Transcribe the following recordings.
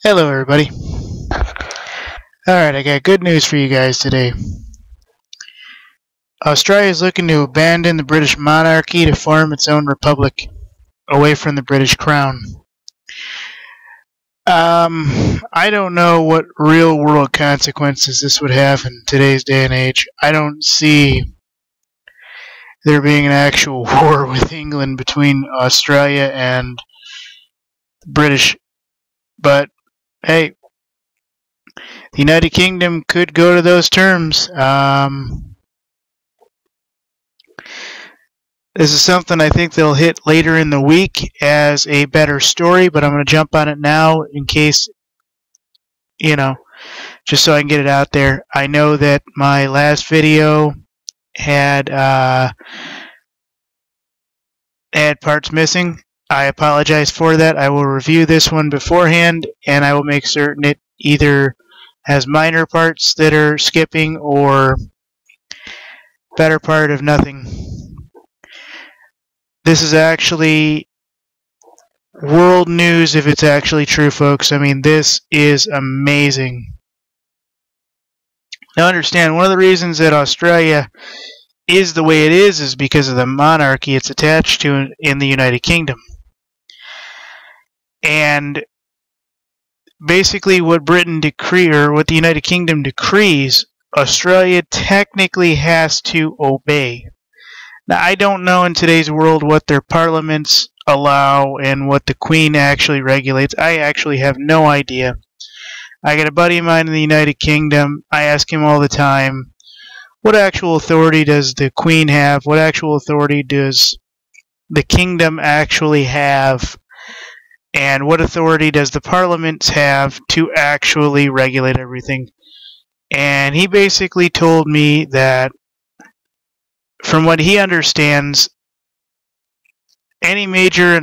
Hello everybody. Alright, I got good news for you guys today. Australia is looking to abandon the British monarchy to form its own republic away from the British crown. I don't know what real world consequences this would have in today's day and age. I don't see there being an actual war with England between Australia and the British, but hey, the United Kingdom could go to those terms. This is something I think they'll hit later in the week as a better story, but I'm going to jump on it now in case, just so I can get it out there. I know that my last video had parts missing. I apologize for that. I will review this one beforehand, and I will make certain it either has minor parts that are skipping or better part of nothing. This is actually world news if it's actually true, folks. I mean, this is amazing. Now understand, one of the reasons that Australia is the way it is because of the monarchy it's attached to in the United Kingdom. And basically what Britain what the United Kingdom decrees, Australia technically has to obey. Now, I don't know in today's world what their parliaments allow and what the Queen actually regulates. I actually have no idea. I got a buddy of mine in the United Kingdom. I ask him all the time, what actual authority does the Queen have? What actual authority does the kingdom actually have? And what authority does the parliaments have to actually regulate everything? And he basically told me that from what he understands, any major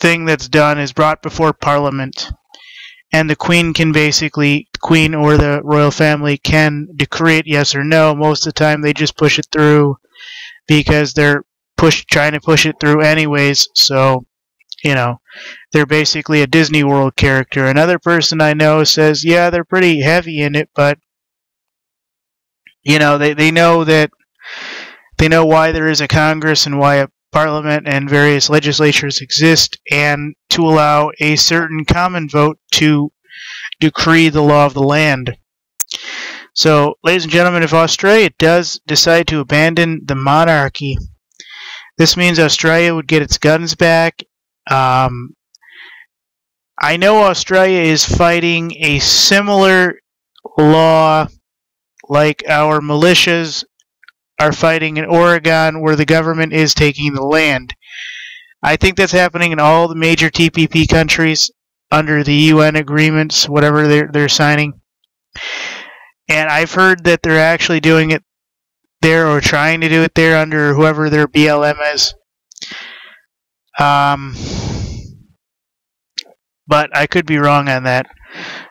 thing that's done is brought before Parliament, and the Queen can basically, the Queen or the royal family can decree it yes or no. Most of the time they just push it through because they're trying to push it through anyways, so, they're basically a Disney World character. Another person I know says, yeah, they're pretty heavy in it, but, they know that they know why there is a Congress and why a Parliament and various legislatures exist, and to allow a certain common vote to decree the law of the land. So, ladies and gentlemen, if Australia does decide to abandon the monarchy, this means Australia would get its guns back. I know Australia is fighting a similar law like our militias are fighting in Oregon, where the government is taking the land. I think that's happening in all the major TPP countries under the UN agreements, whatever they're signing. And I've heard that they're actually doing it there, or trying to do it there, under whoever their BLM is. But I could be wrong on that.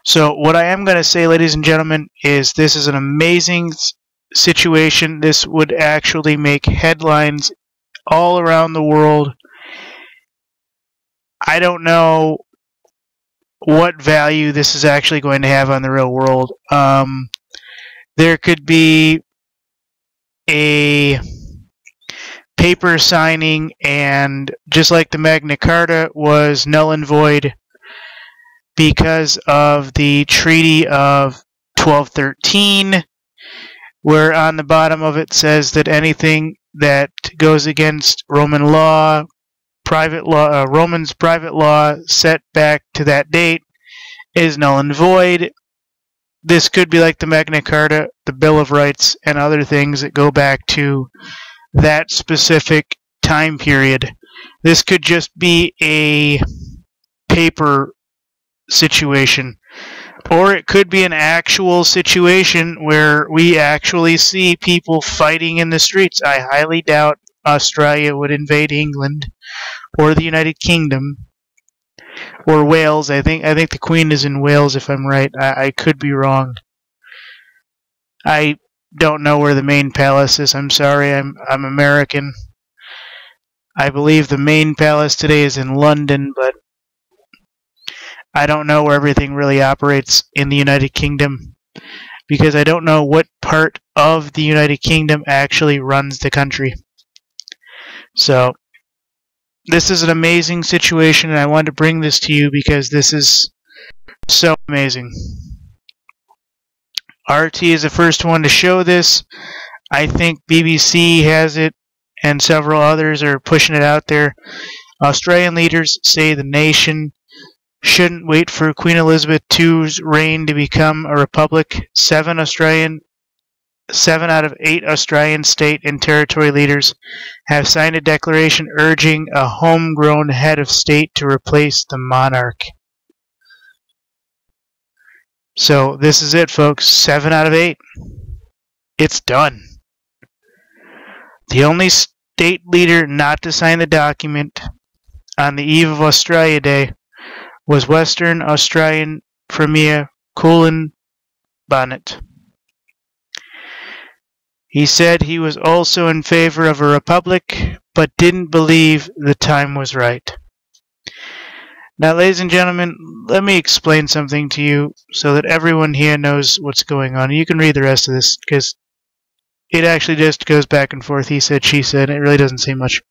So what I am going to say, ladies and gentlemen, is this is an amazing situation. This would actually make headlines all around the world. I don't know what value this is actually going to have on the real world. There could be a paper signing, and just like the Magna Carta was null and void because of the Treaty of 1213, where on the bottom of it says that anything that goes against Roman law, Romans' private law set back to that date is null and void. This could be like the Magna Carta, the Bill of Rights, and other things that go back to that specific time period. This could just be a paper situation. Or it could be an actual situation where we actually see people fighting in the streets. I highly doubt Australia would invade England or the United Kingdom or Wales. I think the Queen is in Wales, if I'm right. I could be wrong. I don't know where the main palace is. I'm sorry. I'm American. I believe the main palace today is in London, but I don't know where everything really operates in the United Kingdom, because I don't know what part of the United Kingdom actually runs the country. So this is an amazing situation, and I wanted to bring this to you because this is so amazing. RT is the first one to show this. I think BBC has it, and several others are pushing it out there. Australian leaders say the nation shouldn't wait for Queen Elizabeth II's reign to become a republic. 7 out of 8 Australian state and territory leaders have signed a declaration urging a homegrown head of state to replace the monarch. So this is it, folks. 7 out of 8. It's done. The only state leader not to sign the document on the eve of Australia Day was Western Australian Premier Colin Bonnet. He said he was also in favor of a republic, but didn't believe the time was right. Now, ladies and gentlemen, let me explain something to you so that everyone here knows what's going on. You can read the rest of this because it actually just goes back and forth. He said, she said. It really doesn't say much.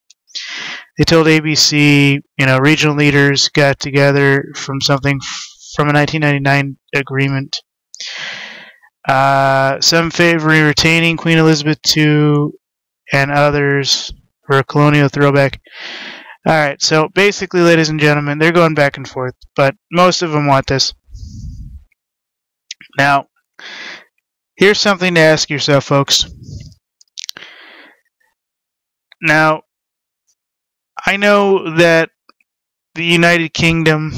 They told ABC, regional leaders got together from something from a 1999 agreement. Some favoring retaining Queen Elizabeth II, and others for a colonial throwback. Alright, so basically, ladies and gentlemen, they're going back and forth, but most of them want this. Now, here's something to ask yourself, folks. Now, I know that the United Kingdom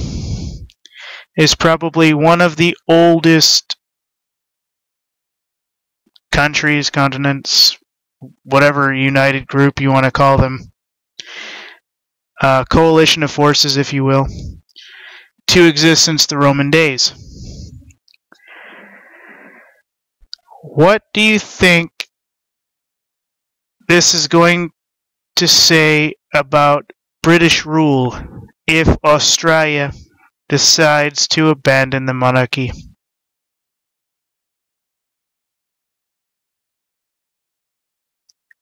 is probably one of the oldest countries, continents, whatever united group you want to call them, coalition of forces, if you will, to exist since the Roman days. What do you think this is going to say about British rule if Australia decides to abandon the monarchy?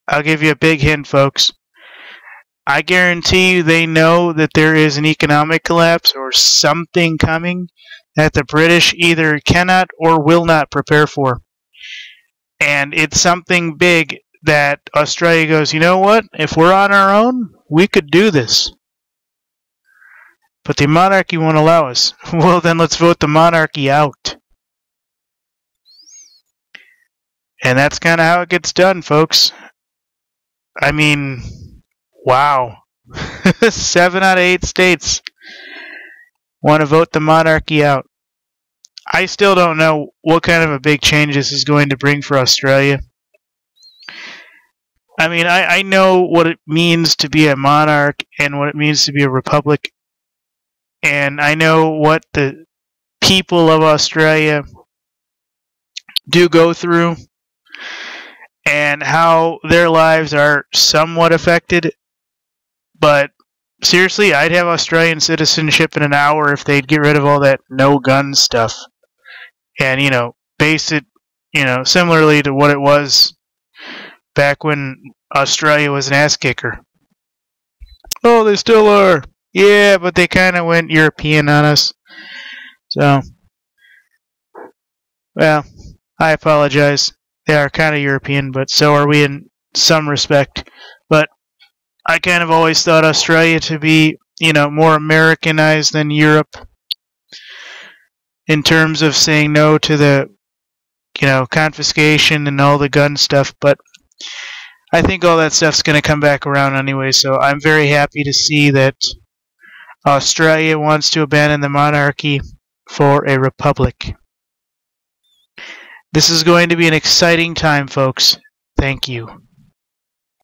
I'll give you a big hint, folks. I guarantee you they know that there is an economic collapse or something coming that the British either cannot or will not prepare for. And it's something big that Australia goes, you know what? If we're on our own, we could do this. But the monarchy won't allow us. Well, then let's vote the monarchy out. And that's kind of how it gets done, folks. I mean, wow. 7 out of 8 states want to vote the monarchy out. I still don't know what kind of a big change this is going to bring for Australia. I mean, I know what it means to be a monarch and what it means to be a republic. And I know what the people of Australia do go through and how their lives are somewhat affected. But seriously, I'd have Australian citizenship in an hour if they'd get rid of all that no-gun stuff. And, base it, similarly to what it was back when Australia was an ass-kicker. Oh, they still are. Yeah, but they kind of went European on us. So, well, I apologize. They are kind of European, but so are we in some respect. But I kind of always thought Australia to be, more Americanized than Europe in terms of saying no to the, confiscation and all the gun stuff. But I think all that stuff's going to come back around anyway, so I'm very happy to see that Australia wants to abandon the monarchy for a republic. This is going to be an exciting time, folks. Thank you.